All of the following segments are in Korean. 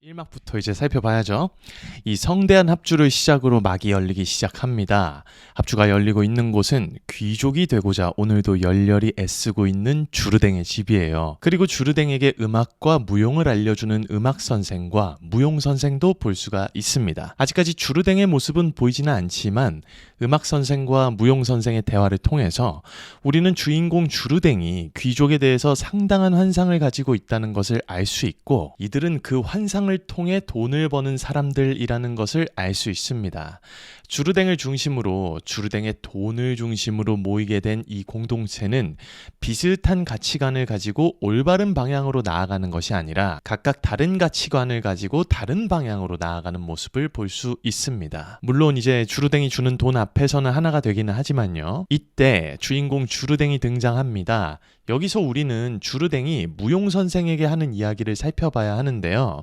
1막부터 이제 살펴봐야죠. 이 성대한 합주를 시작으로 막이 열리기 시작합니다. 합주가 열리고 있는 곳은 귀족이 되고자 오늘도 열렬히 애쓰고 있는 주르댕의 집이에요. 그리고 주르댕에게 음악과 무용을 알려주는 음악 선생과 무용 선생도 볼 수가 있습니다. 아직까지 주르댕의 모습은 보이지는 않지만 음악 선생과 무용 선생의 대화를 통해서 우리는 주인공 주르댕이 귀족에 대해서 상당한 환상을 가지고 있다는 것을 알 수 있고, 이들은 그 환상을 통해 돈을 버는 사람들이라는 것을 알 수 있습니다. 주르댕을 중심으로, 주르댕의 돈을 중심으로 모이게 된 이 공동체는 비슷한 가치관을 가지고 올바른 방향으로 나아가는 것이 아니라 각각 다른 가치관을 가지고 다른 방향으로 나아가는 모습을 볼 수 있습니다. 물론 이제 주르댕이 주는 돈 앞에서는 하나가 되기는 하지만요. 이때 주인공 주르댕이 등장합니다. 여기서 우리는 주르댕이 무용 선생에게 하는 이야기를 살펴봐야 하는데요.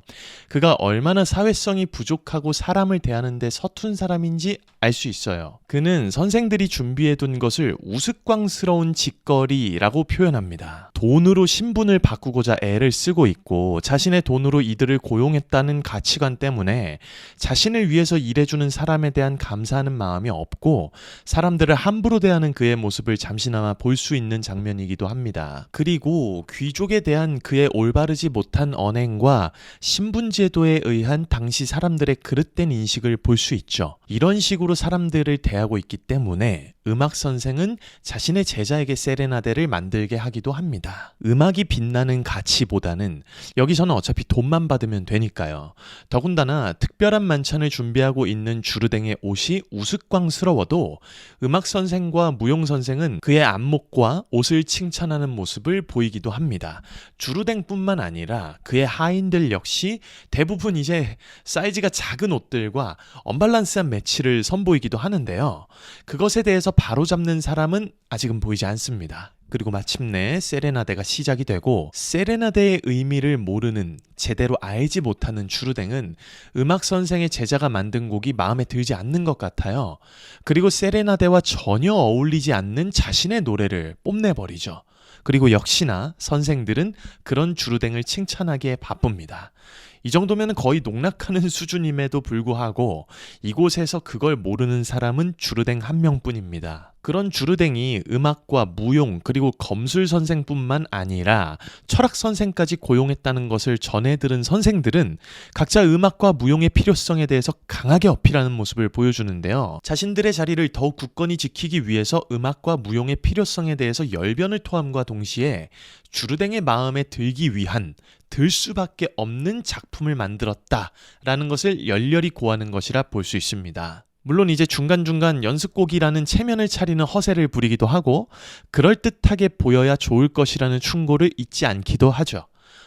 그가 얼마나 사회성이 부족하고 사람을 대하는데 서툰 사람인지 알 수 있어요. 그는 선생들이 준비해둔 것을 우스꽝스러운 짓거리라고 표현합니다. 돈으로 신분을 바꾸고자 애를 쓰고 있고, 자신의 돈으로 이들을 고용했다는 가치관 때문에 자신을 위해서 일해주는 사람에 대한 감사하는 마음이 없고, 사람들을 함부로 대하는 그의 모습을 잠시나마 볼 수 있는 장면이기도 합니다. 그리고 귀족에 대한 그의 올바르지 못한 언행과 신분제도에 의한 당시 사람들의 그릇된 인식을 볼 수 있죠. 이런 식으로 사람들을 대하고 있기 때문에 음악 선생은 자신의 제자에게 세레나데를 만들게 하기도 합니다. 음악이 빛나는 가치보다는 여기서는 어차피 돈만 받으면 되니까요. 더군다나 특별한 만찬을 준비하고 있는 주르댕의 옷이 우스꽝스러워도 음악 선생과 무용 선생은 그의 안목과 옷을 칭찬하는 모습을 보이기도 합니다. 주르댕뿐만 아니라 그의 하인들 역시 대부분 이제 사이즈가 작은 옷들과 언밸런스한 매치를 선보이기도 하는데요. 그것에 대해서 바로잡는 사람은 아직은 보이지 않습니다. 그리고 마침내 세레나데가 시작이 되고, 세레나데의 의미를 모르는, 제대로 알지 못하는 주르댕은 음악 선생의 제자가 만든 곡이 마음에 들지 않는 것 같아요. 그리고 세레나데와 전혀 어울리지 않는 자신의 노래를 뽐내버리죠. 그리고 역시나 선생들은 그런 주르댕을 칭찬하기에 바쁩니다. 이 정도면 거의 농락하는 수준임에도 불구하고 이곳에서 그걸 모르는 사람은 주르댕 한 명뿐입니다. 그런 주르댕이 음악과 무용 그리고 검술 선생뿐만 아니라 철학 선생까지 고용했다는 것을 전해 들은 선생들은 각자 음악과 무용의 필요성에 대해서 강하게 어필하는 모습을 보여주는데요. 자신들의 자리를 더욱 굳건히 지키기 위해서 음악과 무용의 필요성에 대해서 열변을 토함과 동시에 주르댕의 마음에 들기 위한, 들 수밖에 없는 작품을 만들었다라는 것을 열렬히 고하는 것이라 볼 수 있습니다. 물론 이제 중간중간 연습곡이라는 체면을 차리는 허세를 부리기도 하고, 그럴듯하게 보여야 좋을 것이라는 충고를 잊지 않기도 하죠.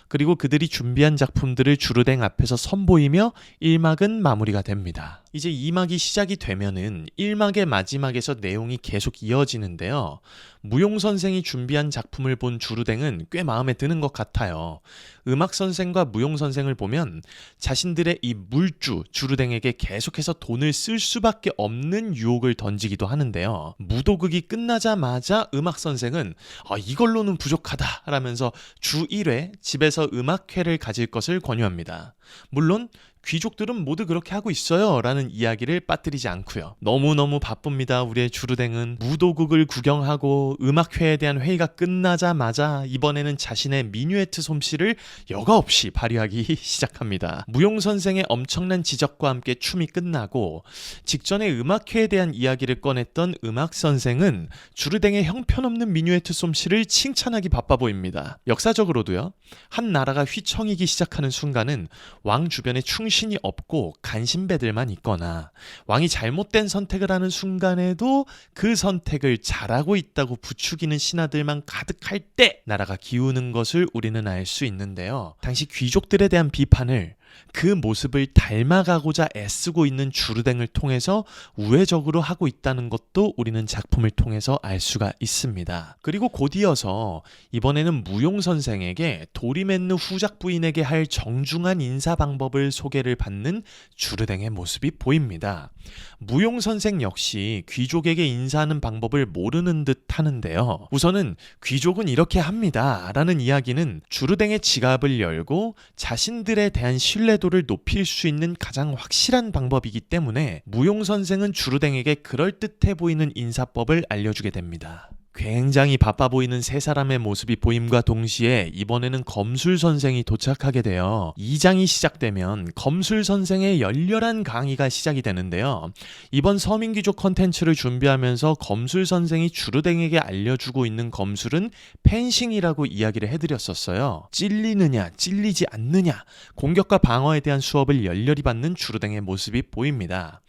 그리고 그들이 준비한 작품들을 주르댕 앞에서 선보이며 1막은 마무리가 됩니다. 이제 2막이 시작이 되면은 1막의 마지막에서 내용이 계속 이어지는데요. 무용 선생이 준비한 작품을 본 주르댕은 꽤 마음에 드는 것 같아요. 음악 선생과 무용 선생을 보면 자신들의 이 물주 주르댕에게 계속해서 돈을 쓸 수밖에 없는 유혹을 던지기도 하는데요. 무도극이 끝나자마자 음악 선생은 이걸로는 부족하다 라면서 주 1회 집에서 음악회를 가질 것을 권유합니다. 물론 귀족들은 모두 그렇게 하고 있어요 라는 이야기를 빠뜨리지 않고요. 너무너무 바쁩니다. 우리의 주르댕은 무도극을 구경하고 음악회에 대한 회의가 끝나자마자 이번에는 자신의 미뉴에트 솜씨를 여과 없이 발휘하기 시작합니다. 무용 선생의 엄청난 지적과 함께 춤이 끝나고 직전에 음악회에 대한 이야기를 꺼냈던 음악 선생은 주르댕의 형편없는 미뉴에트 솜씨를 칭찬하기 바빠 보입니다. 역사적으로도요, 한 나라가 휘청이기 시작하는 순간은 왕 주변에 충신이 없고 간신배들만 있거나, 왕이 잘못된 선택을 하는 순간에도 그 선택을 잘하고 있다고 부추기는 신하들만 가득할 때 나라가 기우는 것을 우리는 알 수 있는데요. 당시 귀족들에 대한 비판을, 그 모습을 닮아가고자 애쓰고 있는 주르댕을 통해서 우회적으로 하고 있다는 것도 우리는 작품을 통해서 알 수가 있습니다. 그리고 곧이어서 이번에는 무용 선생에게 도리맨느 후작 부인에게 할 정중한 인사 방법을 소개를 받는 주르댕의 모습이 보입니다. 무용 선생 역시 귀족에게 인사하는 방법을 모르는 듯 하는데요. 우선은 귀족은 이렇게 합니다 라는 이야기는 주르댕의 지갑을 열고 자신들에 대한 신뢰 신뢰도를 높일 수 있는 가장 확실한 방법이기 때문에 무용 선생은 주르댕에게 그럴듯해 보이는 인사법을 알려주게 됩니다. 굉장히 바빠 보이는 세 사람의 모습이 보임과 동시에 이번에는 검술 선생이 도착하게 되어 2장이 시작되면 검술 선생의 열렬한 강의가 시작이 되는데요. 이번 서민귀족 컨텐츠를 준비하면서 검술 선생이 주르댕에게 알려주고 있는 검술은 펜싱이라고 이야기를 해드렸었어요. 찔리느냐 찔리지 않느냐 공격과 방어에 대한 수업을 열렬히 받는 주르댕의 모습이 보입니다.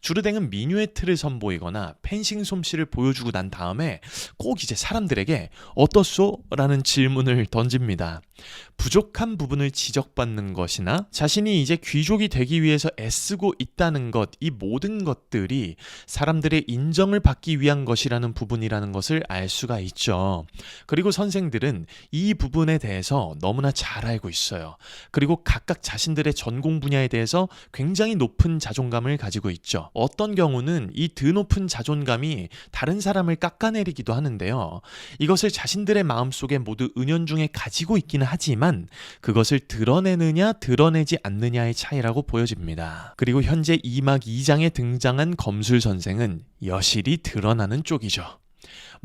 주르댕은 미뉴에트를 선보이거나 펜싱 솜씨를 보여주고 난 다음에 꼭 이제 사람들에게 어떻소? 라는 질문을 던집니다. 부족한 부분을 지적받는 것이나 자신이 이제 귀족이 되기 위해서 애쓰고 있다는 것, 이 모든 것들이 사람들의 인정을 받기 위한 것이라는 부분이라는 것을 알 수가 있죠. 그리고 선생들은 이 부분에 대해서 너무나 잘 알고 있어요. 그리고 각각 자신들의 전공 분야에 대해서 굉장히 높은 자존감을 가지고 있죠. 어떤 경우는 이 드높은 자존감이 다른 사람을 깎아내리기도 하는데요. 이것을 자신들의 마음속에 모두 은연중에 가지고 있기는 하지만 그것을 드러내느냐 드러내지 않느냐의 차이라고 보여집니다. 그리고 현재 2막 2장에 등장한 검술 선생은 여실히 드러나는 쪽이죠.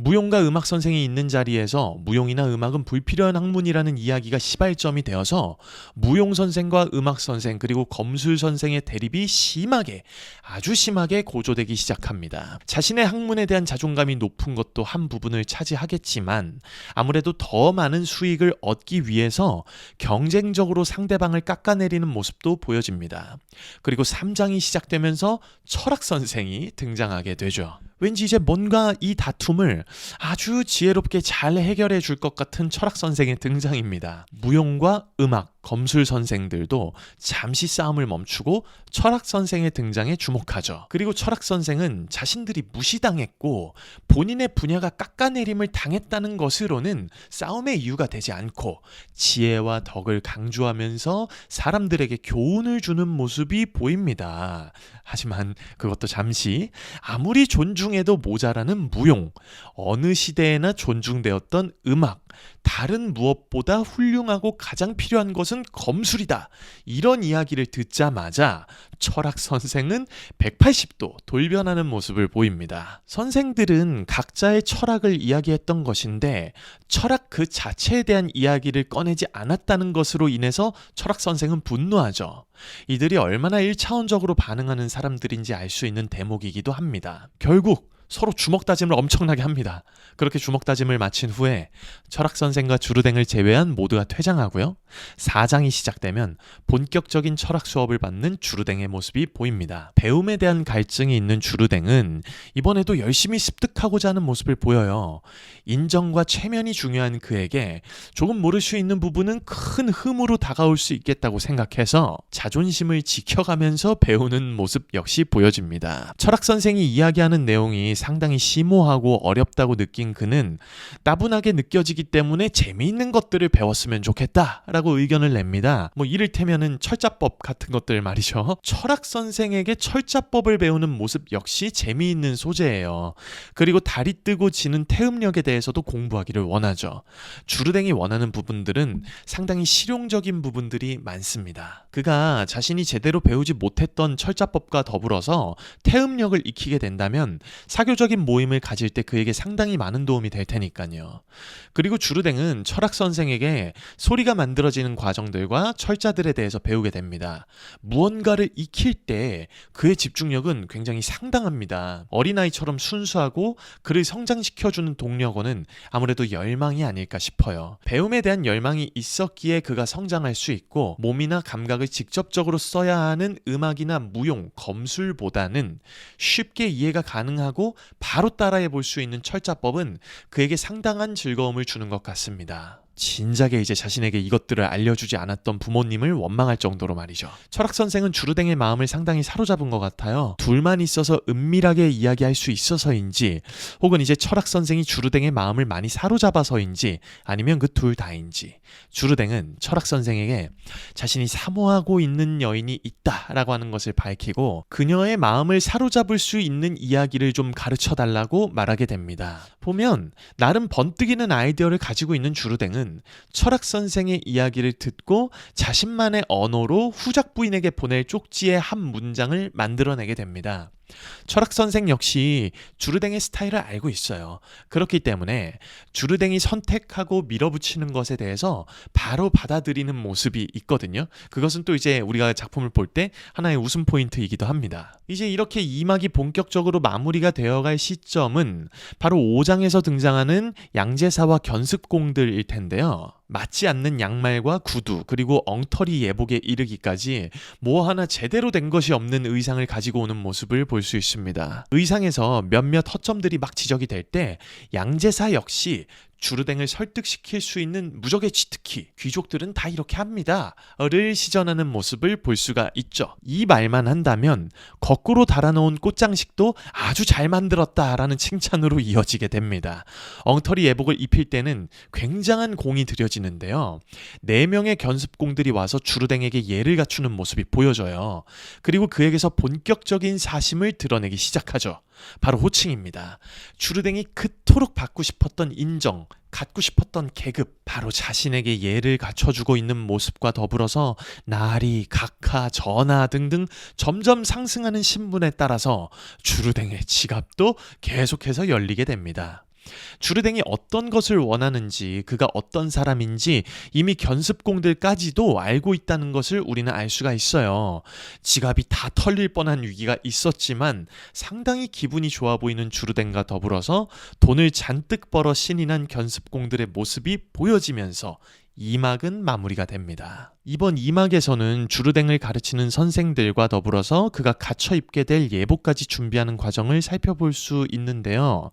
무용과 음악 선생이 있는 자리에서 무용이나 음악은 불필요한 학문이라는 이야기가 시발점이 되어서 무용 선생과 음악 선생 그리고 검술 선생의 대립이 심하게 아주 심하게 고조되기 시작합니다. 자신의 학문에 대한 자존감이 높은 것도 한 부분을 차지하겠지만 아무래도 더 많은 수익을 얻기 위해서 경쟁적으로 상대방을 깎아내리는 모습도 보여집니다. 그리고 3장이 시작되면서 철학 선생이 등장하게 되죠. 왠지 이제 뭔가 이 다툼을 아주 지혜롭게 잘 해결해 줄 것 같은 철학 선생의 등장입니다. 무용과 음악, 검술 선생들도 잠시 싸움을 멈추고 철학 선생의 등장에 주목하죠. 그리고 철학 선생은 자신들이 무시당했고 본인의 분야가 깎아내림을 당했다는 것으로는 싸움의 이유가 되지 않고 지혜와 덕을 강조하면서 사람들에게 교훈을 주는 모습이 보입니다. 하지만 그것도 잠시 아무리 존중해도 모자라는 무용, 어느 시대에나 존중되었던 음악, 다른 무엇보다 훌륭하고 가장 필요한 것은 검술이다. 이런 이야기를 듣자마자 철학 선생은 180도 돌변하는 모습을 보입니다. 선생들은 각자의 철학을 이야기했던 것인데 철학 그 자체에 대한 이야기를 꺼내지 않았다는 것으로 인해서 철학 선생은 분노하죠. 이들이 얼마나 1차원적으로 반응하는 사람들인지 알 수 있는 대목이기도 합니다. 결국 서로 주먹 다짐을 엄청나게 합니다. 그렇게 주먹 다짐을 마친 후에 철학 선생과 주르댕을 제외한 모두가 퇴장하고요. 4장이 시작되면 본격적인 철학 수업을 받는 주르댕의 모습이 보입니다. 배움에 대한 갈증이 있는 주르댕은 이번에도 열심히 습득하고자 하는 모습을 보여요. 인정과 체면이 중요한 그에게 조금 모를 수 있는 부분은 큰 흠으로 다가올 수 있겠다고 생각해서 자존심을 지켜가면서 배우는 모습 역시 보여집니다. 철학 선생이 이야기하는 내용이 상당히 심오하고 어렵다고 느낀 그는 따분하게 느껴지기 때문에 재미있는 것들을 배웠으면 좋겠다라고 의견을 냅니다. 이를테면은 철자법 같은 것들 말이죠. 철학 선생에게 철자법을 배우는 모습 역시 재미있는 소재예요. 그리고 다리 뜨고 지는 태음력에 대해서도 공부하기를 원하죠. 주르댕이 원하는 부분들은 상당히 실용적인 부분들이 많습니다. 그가 자신이 제대로 배우지 못했던 철자법과 더불어서 태음력을 익히게 된다면 사교적인 모임을 가질 때 그에게 상당히 많은 도움이 될 테니까요. 그리고 주르댕은 철학 선생에게 소리가 만들어지는 과정들과 철자들에 대해서 배우게 됩니다. 무언가를 익힐 때 그의 집중력은 굉장히 상당합니다. 어린아이처럼 순수하고 그를 성장시켜주는 동력어는 아무래도 열망이 아닐까 싶어요. 배움에 대한 열망이 있었기에 그가 성장할 수 있고 몸이나 감각을 직접적으로 써야 하는 음악이나 무용, 검술보다는 쉽게 이해가 가능하고 바로 따라해 볼 수 있는 철자법은 그에게 상당한 즐거움을 주는 것 같습니다. 진작에 이제 자신에게 이것들을 알려주지 않았던 부모님을 원망할 정도로 말이죠. 철학 선생은 주르댕의 마음을 상당히 사로잡은 것 같아요. 둘만 있어서 은밀하게 이야기할 수 있어서인지 혹은 이제 철학 선생이 주르댕의 마음을 많이 사로잡아서인지 아니면 그 둘 다인지 주르댕은 철학 선생에게 자신이 사모하고 있는 여인이 있다라고 하는 것을 밝히고 그녀의 마음을 사로잡을 수 있는 이야기를 좀 가르쳐달라고 말하게 됩니다. 보면 나름 번뜩이는 아이디어를 가지고 있는 주르댕은 주르댕은 철학 선생의 이야기를 듣고 자신만의 언어로 후작 부인에게 보낼 쪽지의 한 문장을 만들어내게 됩니다. 철학 선생 역시 주르댕의 스타일을 알고 있어요. 그렇기 때문에 주르댕이 선택하고 밀어붙이는 것에 대해서 바로 받아들이는 모습이 있거든요. 그것은 또 이제 우리가 작품을 볼 때 하나의 웃음 포인트이기도 합니다. 이제 이렇게 2막이 본격적으로 마무리가 되어갈 시점은 바로 5장에서 등장하는 양제사와 견습공들일 텐데요. 맞지 않는 양말과 구두 그리고 엉터리 예복에 이르기까지 뭐 하나 제대로 된 것이 없는 의상을 가지고 오는 모습을 볼 수 있습니다. 의상에서 몇몇 허점들이 막 지적이 될 때 양제사 역시 주르댕을 설득시킬 수 있는 무적의 치트키, 귀족들은 다 이렇게 합니다 를 시전하는 모습을 볼 수가 있죠. 이 말만 한다면 거꾸로 달아놓은 꽃장식도 아주 잘 만들었다라는 칭찬으로 이어지게 됩니다. 엉터리 예복을 입힐 때는 굉장한 공이 들여지는데요. 4명의 견습공들이 와서 주르댕에게 예를 갖추는 모습이 보여져요. 그리고 그에게서 본격적인 사심을 드러내기 시작하죠. 바로 호칭입니다. 주르댕이 그토록 받고 싶었던 인정, 갖고 싶었던 계급, 바로 자신에게 예를 갖춰주고 있는 모습과 더불어서 나리, 각하, 전하 등등 점점 상승하는 신분에 따라서 주르댕의 지갑도 계속해서 열리게 됩니다. 주르댕이 어떤 것을 원하는지, 그가 어떤 사람인지 이미 견습공들까지도 알고 있다는 것을 우리는 알 수가 있어요. 지갑이 다 털릴 뻔한 위기가 있었지만 상당히 기분이 좋아 보이는 주르댕과 더불어서 돈을 잔뜩 벌어 신이 난 견습공들의 모습이 보여지면서 2막은 마무리가 됩니다. 이번 2막에서는 주르댕을 가르치는 선생들과 더불어서 그가 갇혀 입게 될 예복까지 준비하는 과정을 살펴볼 수 있는데요.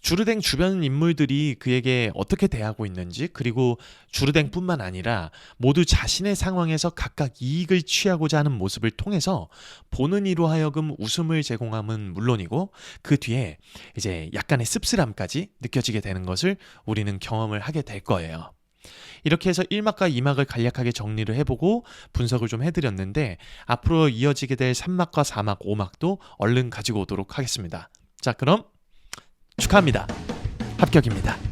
주르댕 주변 인물들이 그에게 어떻게 대하고 있는지, 그리고 주르댕뿐만 아니라 모두 자신의 상황에서 각각 이익을 취하고자 하는 모습을 통해서 보는 이로 하여금 웃음을 제공함은 물론이고 그 뒤에 이제 약간의 씁쓸함까지 느껴지게 되는 것을 우리는 경험을 하게 될 거예요. 이렇게 해서 1막과 2막을 간략하게 정리를 해보고 분석을 좀 해드렸는데 앞으로 이어지게 될 3막과 4막, 5막도 얼른 가지고 오도록 하겠습니다. 자, 그럼 축하합니다. 합격입니다.